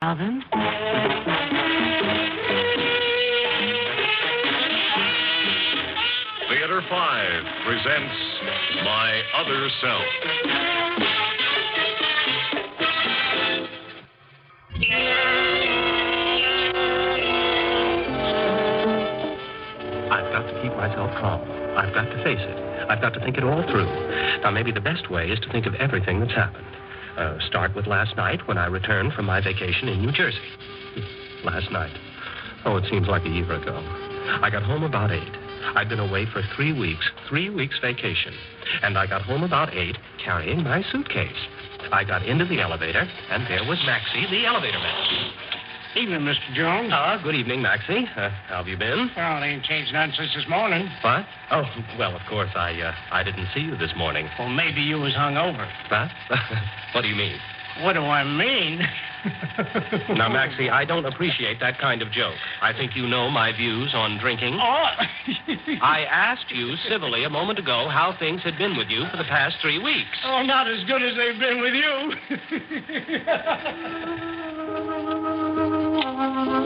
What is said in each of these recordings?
Alvin? Theater 5 presents My Other Self. I've got to keep myself calm. I've got to face it. I've got to think it all through. Now, maybe the best way is to think of everything that's happened. Start with last night when I returned from my vacation in New Jersey. Last night. Oh, it seems like a year ago. I got home about 8. I'd been away for 3 weeks. 3 weeks vacation. And I got home about 8 carrying my suitcase. I got into the elevator, and there was Maxie, the elevator man. Evening, Mr. Jones. Good evening, Maxie. How have you been? Well, they ain't changed none since this morning. What? Oh, well, of course, I didn't see you this morning. Well, maybe you was hungover. What? What do you mean? What do I mean? Now, Maxie, I don't appreciate that kind of joke. I think you know my views on drinking. Oh. I asked you civilly a moment ago how things had been with you for the past 3 weeks. Oh, not as good as they've been with you.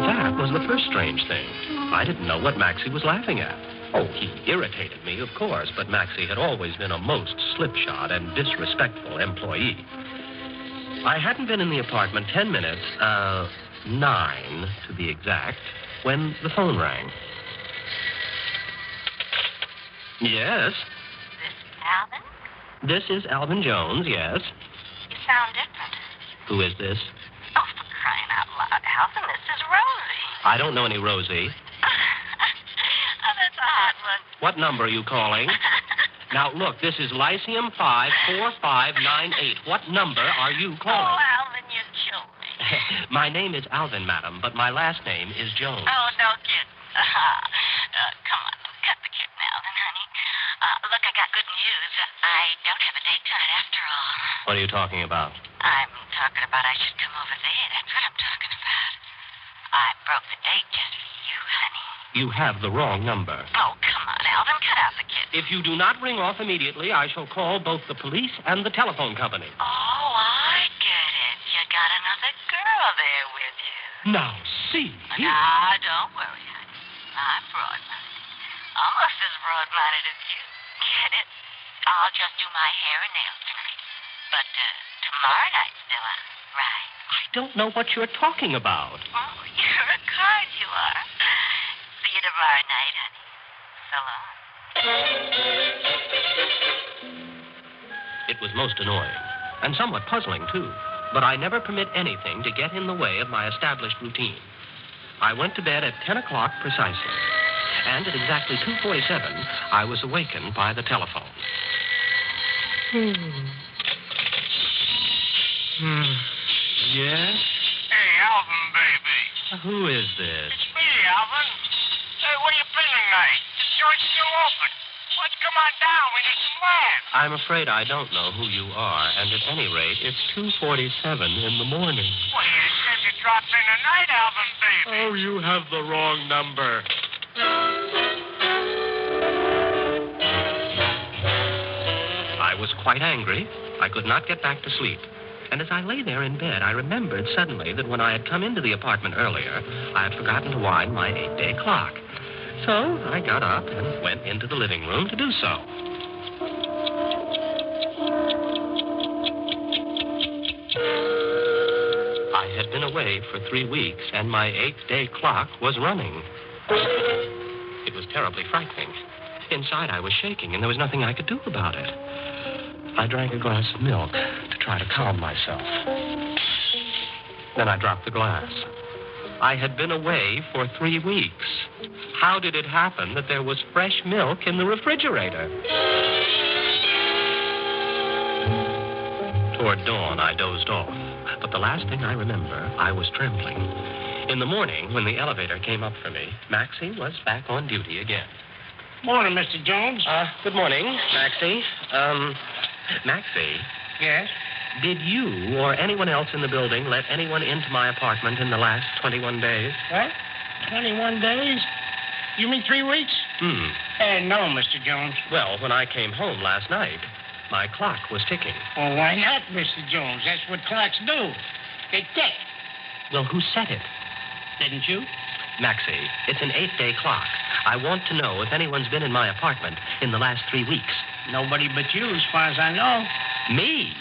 That was the first strange thing. I didn't know what Maxie was laughing at. Oh, he irritated me, of course, but Maxie had always been a most slipshod and disrespectful employee. I hadn't been in the apartment 10 minutes, 9 to be exact, when the phone rang. Yes? This Alvin? This is Alvin Jones, yes. You sound different. Who is this? Oh, for crying out loud, Alvin, this is Rosie. I don't know any Rosie. Oh, that's a hot one. What number are you calling? Now, look, this is Lyceum 54598. What number are you calling? Oh, Alvin, you killed me. My name is Alvin, madam, but my last name is Jones. Oh, no kidding. Come on, cut the kidding, Alvin, honey. Look, I got good news. I don't have a date tonight after all. What are you talking about? I'm talking about I should come over there. That's what I'm talking about. I broke the date just for you, honey. You have the wrong number. Oh, come on, Alvin, cut out the kid. If you do not ring off immediately, I shall call both the police and the telephone company. Oh, I get it. You got another girl there with you. Now, see. Nah, don't worry, honey. I'm broad-minded. Almost as broad-minded as you. Get it? I'll just do my hair and nails tonight. But tomorrow night's still on, right? I don't know what you're talking about. Oh, you're a card, you are. See you tomorrow night, honey. So long. It was most annoying, and somewhat puzzling, too. But I never permit anything to get in the way of my established routine. I went to bed at 10 o'clock precisely, and at exactly 2:47, I was awakened by the telephone. Yes? Hey, Alvin, baby. Who is this? It's me, Alvin. Hey, where you been tonight? The joint's still open. Why don't you come on down? We need some laughs. I'm afraid I don't know who you are, and at any rate, it's 2:47 in the morning. Well, you said you dropped in tonight, Alvin, baby. Oh, you have the wrong number. I was quite angry. I could not get back to sleep. And as I lay there in bed, I remembered suddenly that when I had come into the apartment earlier, I had forgotten to wind my 8-day clock. So I got up and went into the living room to do so. I had been away for 3 weeks, and my 8-day clock was running. It was terribly frightening. Inside, I was shaking, and there was nothing I could do about it. I drank a glass of milk to try to calm myself. Then I dropped the glass. I had been away for 3 weeks. How did it happen that there was fresh milk in the refrigerator? Toward dawn, I dozed off. But the last thing I remember, I was trembling. In the morning, when the elevator came up for me, Maxie was back on duty again. Morning, Mr. Jones. Good morning, Maxie. Maxie, Yes? did you or anyone else in the building let anyone into my apartment in the last 21 days? What? 21 days? You mean 3 weeks? No, Mr. Jones. Well, when I came home last night, my clock was ticking. Well, why not, Mr. Jones? That's what clocks do. They tick. Well, who set it? Didn't you? Maxie, it's an 8-day clock. I want to know if anyone's been in my apartment in the last 3 weeks. Nobody but you, as far as I know. Me?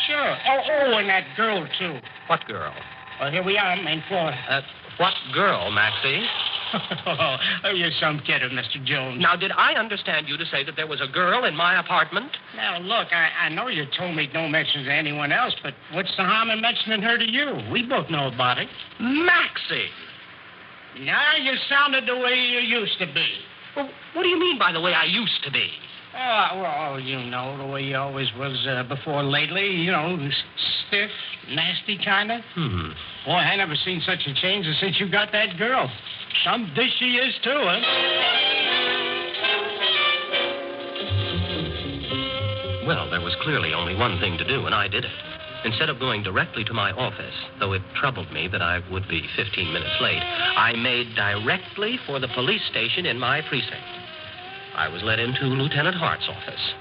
Sure. Oh, and that girl, too. What girl? Well, here we are, main floor. What girl, Maxie? Oh, you're some kidder, Mr. Jones. Now, did I understand you to say that there was a girl in my apartment? Now, look, I know you told me don't mention to anyone else, but what's the harm in mentioning her to you? We both know about it. Maxie! Now you sounded the way you used to be. Well, what do you mean by the way I used to be? Oh, well, you know, the way you always was before lately. You know, stiff, nasty kind of. Boy, I never seen such a change as since you got that girl. Some dish she is, too, huh? Well, there was clearly only one thing to do, and I did it. Instead of going directly to my office, though it troubled me that I would be 15 minutes late, I made directly for the police station in my precinct. I was led into Lieutenant Hart's office.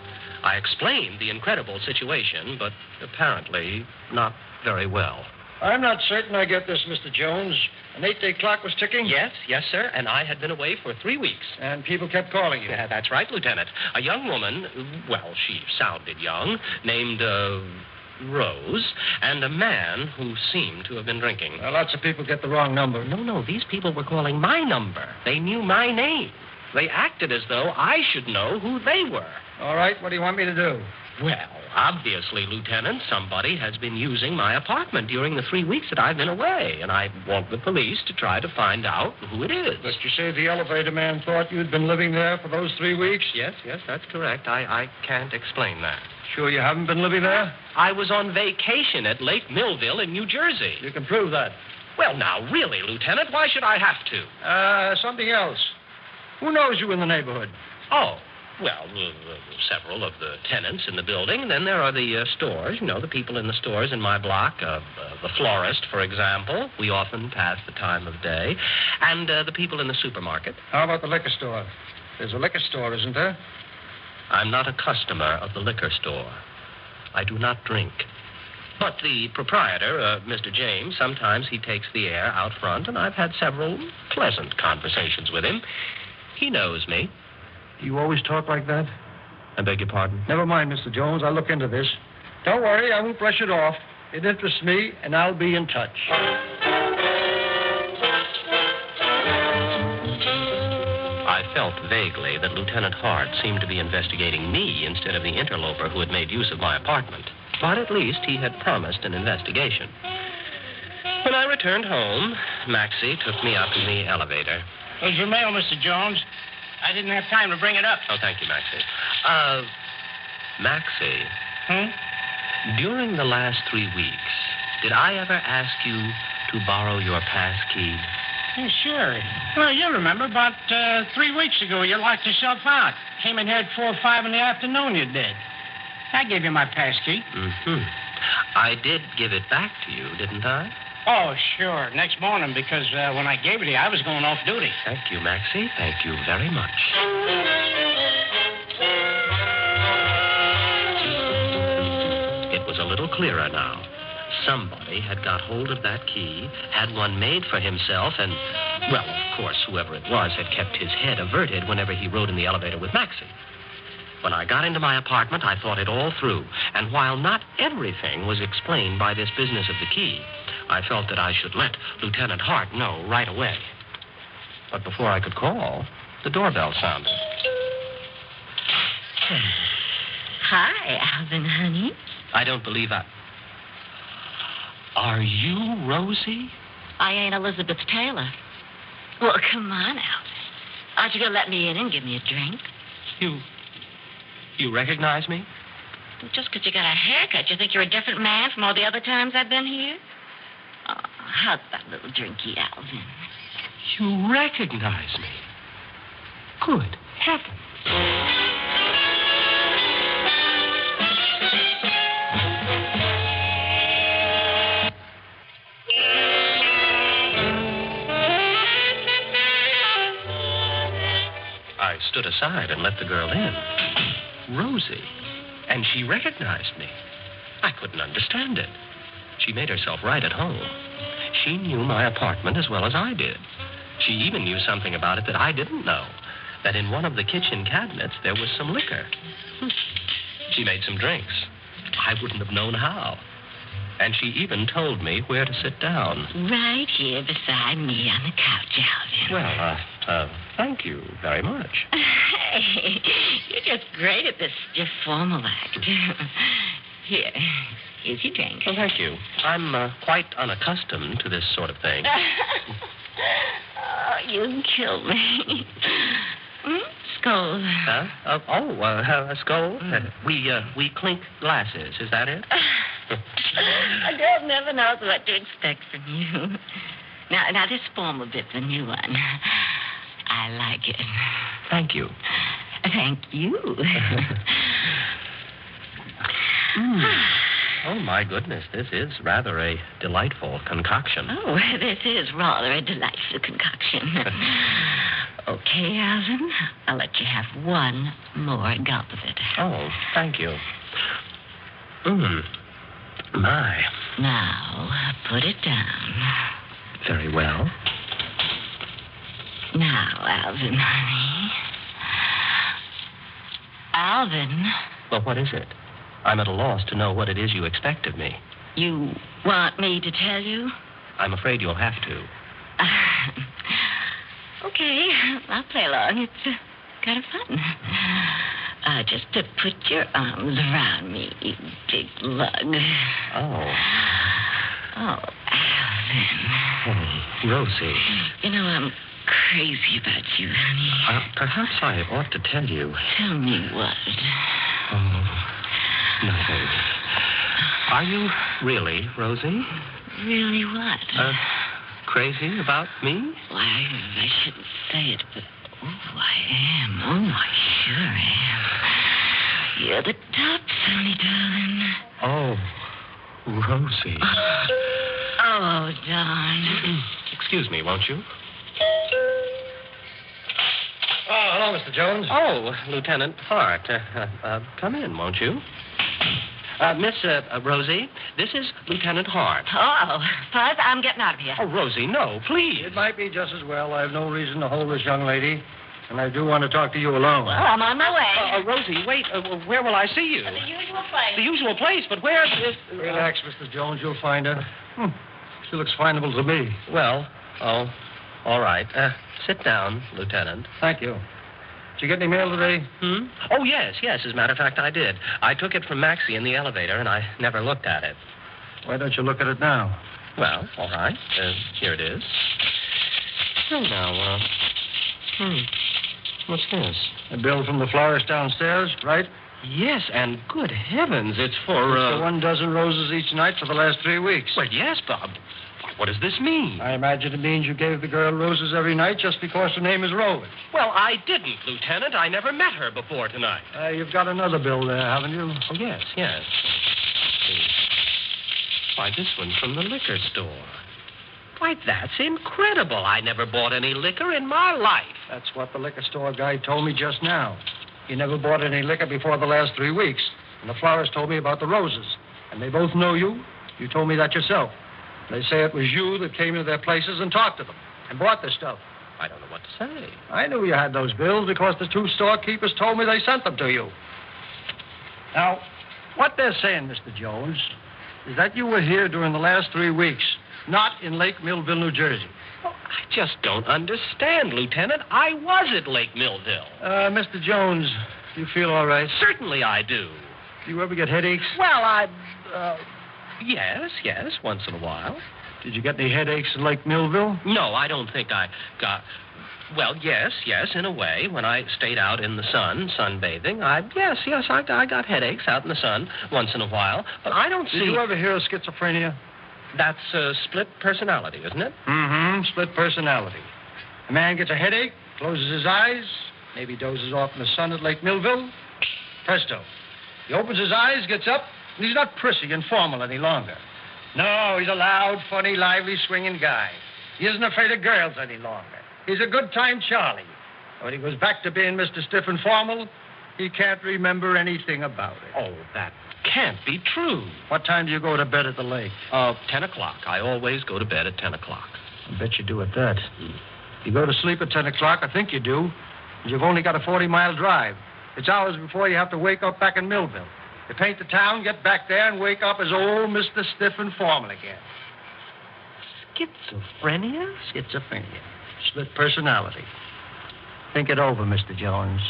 I explained the incredible situation, but apparently not very well. I'm not certain I get this, Mr. Jones. An 8-day clock was ticking? Yes, sir, and I had been away for 3 weeks. And people kept calling you? Yeah, that's right, Lieutenant. A young woman, well, she sounded young, named, Rose, and a man who seemed to have been drinking. Well, lots of people get the wrong number. No, these people were calling my number. They knew my name. They acted as though I should know who they were. All right, what do you want me to do? Well, obviously, Lieutenant, somebody has been using my apartment during the 3 weeks that I've been away, and I want the police to try to find out who it is. But you say the elevator man thought you'd been living there for those 3 weeks? Yes, that's correct. I can't explain that. Sure you haven't been living there? I was on vacation at Lake Millville in New Jersey. You can prove that. Well, now, really, Lieutenant, why should I have to? Something else. Who knows you in the neighborhood? Oh, well, several of the tenants in the building. And then there are the stores, you know, the people in the stores in my block. The florist, for example. We often pass the time of day. And the people in the supermarket. How about the liquor store? There's a liquor store, isn't there? I'm not a customer of the liquor store. I do not drink. But the proprietor, Mr. James, sometimes he takes the air out front, and I've had several pleasant conversations with him. He knows me. You always talk like that? I beg your pardon? Never mind, Mr. Jones. I'll look into this. Don't worry, I won't brush it off. It interests me, and I'll be in touch. I felt vaguely that Lieutenant Hart seemed to be investigating me instead of the interloper who had made use of my apartment. But at least he had promised an investigation. When I returned home, Maxie took me up in the elevator. Here's your mail, Mr. Jones. I didn't have time to bring it up. Oh, thank you, Maxie. Maxie. During the last 3 weeks, did I ever ask you to borrow your pass key? Yeah, sure. Well, you remember about 3 weeks ago, you locked yourself out. Came in here at 4 or 5 in the afternoon, you did. I gave you my pass key. I did give it back to you, didn't I? Oh, sure. Next morning, because when I gave it to you, I was going off duty. Thank you, Maxie. Thank you very much. It was a little clearer now. Somebody had got hold of that key, had one made for himself, and, well, of course, whoever it was had kept his head averted whenever he rode in the elevator with Maxie. When I got into my apartment, I thought it all through, and while not everything was explained by this business of the key, I felt that I should let Lieutenant Hart know right away. But before I could call, the doorbell sounded. Hi, Alvin, honey. I don't believe I... Are you Rosie? I ain't Elizabeth Taylor. Well, come on, Alvin. Aren't you going to let me in and give me a drink? You recognize me? Well, just because you got a haircut, you think you're a different man from all the other times I've been here? Oh, how's that little drinky, Alvin? You recognize me? Good heavens. I stood aside and let the girl in. Rosie. And she recognized me. I couldn't understand it. She made herself right at home. She knew my apartment as well as I did. She even knew something about it that I didn't know. That in one of the kitchen cabinets there was some liquor. She made some drinks. I wouldn't have known how. And she even told me where to sit down. Right here beside me on the couch, Alvin. Well, thank you very much. Hey, you're just great at this stiff formal act. Here's your drink. Well, thank you. I'm quite unaccustomed to this sort of thing. Oh, you killed me. Skull. Huh? A skull? We clink glasses. Is that it? A girl never knows what to expect from you. Now this formal bit's a new one. I like it. Thank you. Thank you. Oh, my goodness. This is rather a delightful concoction. Oh, this is rather a delightful concoction. Okay, Alvin. I'll let you have one more gulp of it. Oh, thank you. My. Now, put it down. Very well. Now, Alvin, honey. Alvin. Well, what is it? I'm at a loss to know what it is you expect of me. You want me to tell you? I'm afraid you'll have to. Okay, I'll play along. It's kind of fun. Just to put your arms around me, you big lug. Oh. Oh, Alvin. Oh, Rosie. You know, I'm crazy about you, honey. Perhaps I ought to tell you. Tell me what? Oh, nothing. Are you really, Rosie? Really what? Crazy about me? Why, I shouldn't say it, but I am. Oh, I sure am. You're the top, honey, darling. Oh, Rosie. Oh, darling. Excuse me, won't you? Oh, hello, Mr. Jones. Oh, Lieutenant Hart. Come in, won't you? Miss Rosie, this is Lieutenant Hart. Oh, Buzz, I'm getting out of here. Oh, Rosie, no, please. It might be just as well. I have no reason to hold this young lady, and I do want to talk to you alone. Well, I'm on my way. Rosie, wait. Where will I see you? The usual place. The usual place, but where is... Relax, Mr. Jones. You'll find her. She looks findable to me. Well, all right. Sit down, Lieutenant. Thank you. Did you get any mail today? Oh, yes. As a matter of fact, I did. I took it from Maxie in the elevator, and I never looked at it. Why don't you look at it now? Well, all right. Here it is. Oh, now, what's this? A bill from the florist downstairs, right? Yes, and good heavens, it's for, It's for 1 dozen roses each night for the last 3 weeks. Well, yes, Bob. What does this mean? I imagine it means you gave the girl roses every night just because her name is Rose. Well, I didn't, Lieutenant. I never met her before tonight. You've got another bill there, haven't you? Oh, yes. Why, this one's from the liquor store. Why, that's incredible. I never bought any liquor in my life. That's what the liquor store guy told me just now. He never bought any liquor before the last 3 weeks. And the florist told me about the roses. And they both know you. You told me that yourself. They say it was you that came into their places and talked to them and bought this stuff. I don't know what to say. I knew you had those bills because the 2 storekeepers told me they sent them to you. Now, what they're saying, Mr. Jones, is that you were here during the last 3 weeks, not in Lake Millville, New Jersey. Well, I just don't understand, Lieutenant. I was at Lake Millville. Mr. Jones, you feel all right? Certainly I do. Do you ever get headaches? Well, yes, once in a while. Did you get any headaches in Lake Millville? No, I don't think I got... Well, yes, in a way. When I stayed out in the sun, sunbathing, I got headaches out in the sun once in a while. But I don't see... Did you ever hear of schizophrenia? That's split personality, isn't it? Split personality. A man gets a headache, closes his eyes, maybe dozes off in the sun at Lake Millville. Presto. He opens his eyes, gets up, and he's not prissy and formal any longer. No, he's a loud, funny, lively, swinging guy. He isn't afraid of girls any longer. He's a good-time Charlie. When he goes back to being Mr. Stiff and Formal, he can't remember anything about it. Oh, that can't be true. What time do you go to bed at the lake? 10 o'clock. I always go to bed at 10 o'clock. I bet you do at that. You go to sleep at 10 o'clock, I think you do. You've only got a 40-mile drive. It's hours before you have to wake up back in Millville. You paint the town, get back there, and wake up as old Mr. Stiff and formal again. Schizophrenia? Schizophrenia. Split personality. Think it over, Mr. Jones.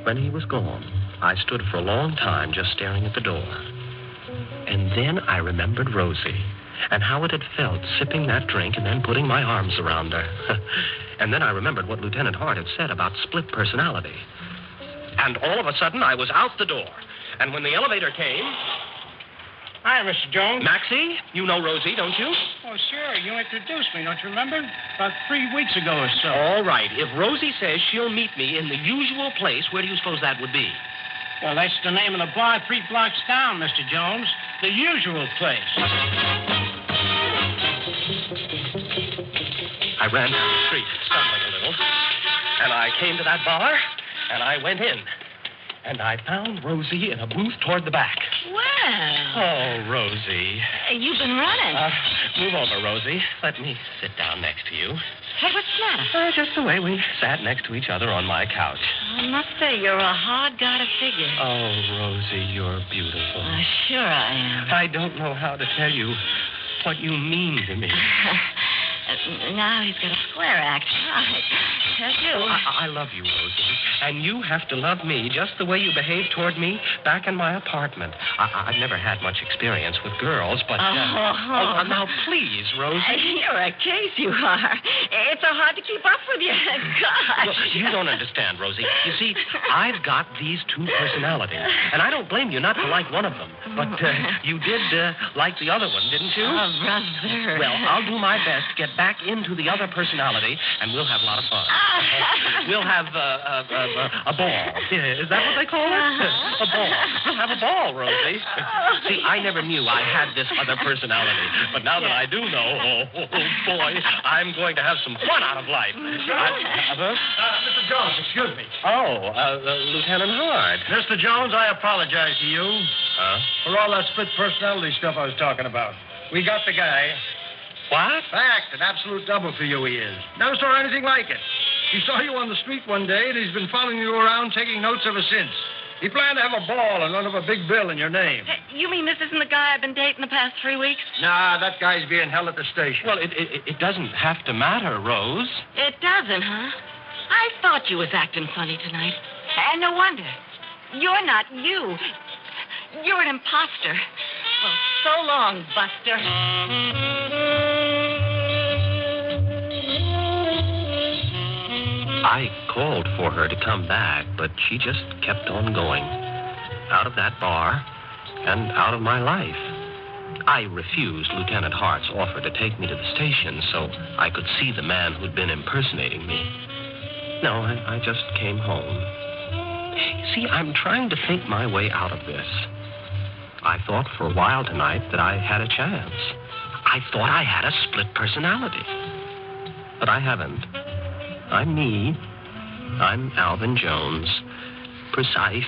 When he was gone, I stood for a long time just staring at the door. And then I remembered Rosie and how it had felt sipping that drink and then putting my arms around her. And then I remembered what Lieutenant Hart had said about split personality. And all of a sudden, I was out the door. And when the elevator came... Hi, Mr. Jones. Maxie, you know Rosie, don't you? Oh, sure. You introduced me, don't you remember? About 3 weeks ago or so. All right. If Rosie says she'll meet me in the usual place, where do you suppose that would be? Well, that's the name of the bar 3 blocks down, Mr. Jones. The usual place. I ran down the street, stumbling a little. And I came to that bar, and I went in. And I found Rosie in a booth toward the back. Well. Oh, Rosie. You've been running. Move over, Rosie. Let me sit down next to you. Hey, what's the matter? Just the way we sat next to each other on my couch. I must say, you're a hard guy to figure. Oh, Rosie, you're beautiful. Sure I am. I don't know how to tell you what you mean to me. Now he's got a square act. I tell you. I love you, Rosie. And you have to love me just the way you behaved toward me back in my apartment. I've never had much experience with girls, but... now, please, Rosie. You're a case, you are. It's so hard to keep up with you. Gosh. Look, you don't understand, Rosie. You see, I've got these 2 personalities. And I don't blame you not to like one of them. But you did like the other one, didn't you? Oh, brother. Well, I'll do my best to get back into the other personality, and we'll have a lot of fun. We'll have a ball. Is that what they call it? A ball. We'll have a ball, Rosie. See, I never knew I had this other personality, but now that I do know, oh boy, I'm going to have some fun out of life. Mr. Jones, excuse me. Oh, Lieutenant Hart. Mr. Jones, I apologize to you. Huh? For all that split personality stuff I was talking about. We got the guy. What? Fact, an absolute double for you he is. Never saw anything like it. He saw you on the street one day, and he's been following you around taking notes ever since. He planned to have a ball and run up a big bill in your name. You mean this isn't the guy I've been dating the past 3 weeks? Nah, that guy's being held at the station. Well, it doesn't have to matter, Rose. It doesn't, huh? I thought you was acting funny tonight. And no wonder. You're not you. You're an imposter. Well, so long, Buster. I called for her to come back, but she just kept on going. Out of that bar and out of my life. I refused Lieutenant Hart's offer to take me to the station so I could see the man who'd been impersonating me. No, I just came home. See, I'm trying to think my way out of this. I thought for a while tonight that I had a chance. I thought I had a split personality. But I haven't. I'm me. I'm Alvin Jones. Precise,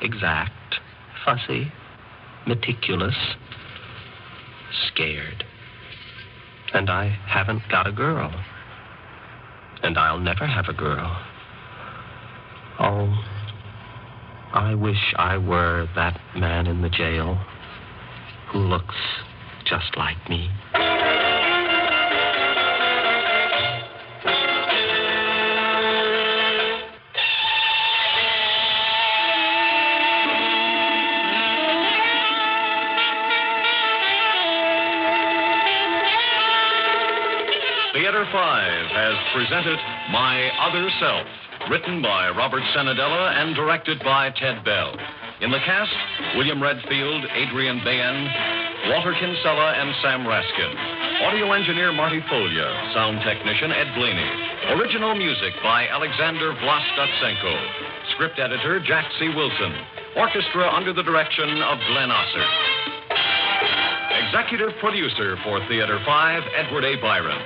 exact, fussy, meticulous, scared. And I haven't got a girl. And I'll never have a girl. Oh, I wish I were that man in the jail who looks just like me. Theater 5 has presented My Other Self, written by Robert Senadella and directed by Ted Bell. In the cast, William Redfield, Adrian Bayen, Walter Kinsella, and Sam Raskin. Audio engineer Marty Folya. Sound technician Ed Begley. Original music by Alexander Vlastotsenko. Script editor Jack C. Wilson. Orchestra under the direction of Glenn Osser. Executive producer for Theater 5, Edward A. Byron.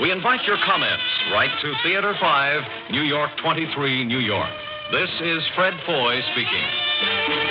We invite your comments. Write to Theater 5, New York 23, New York. This is Fred Foy speaking.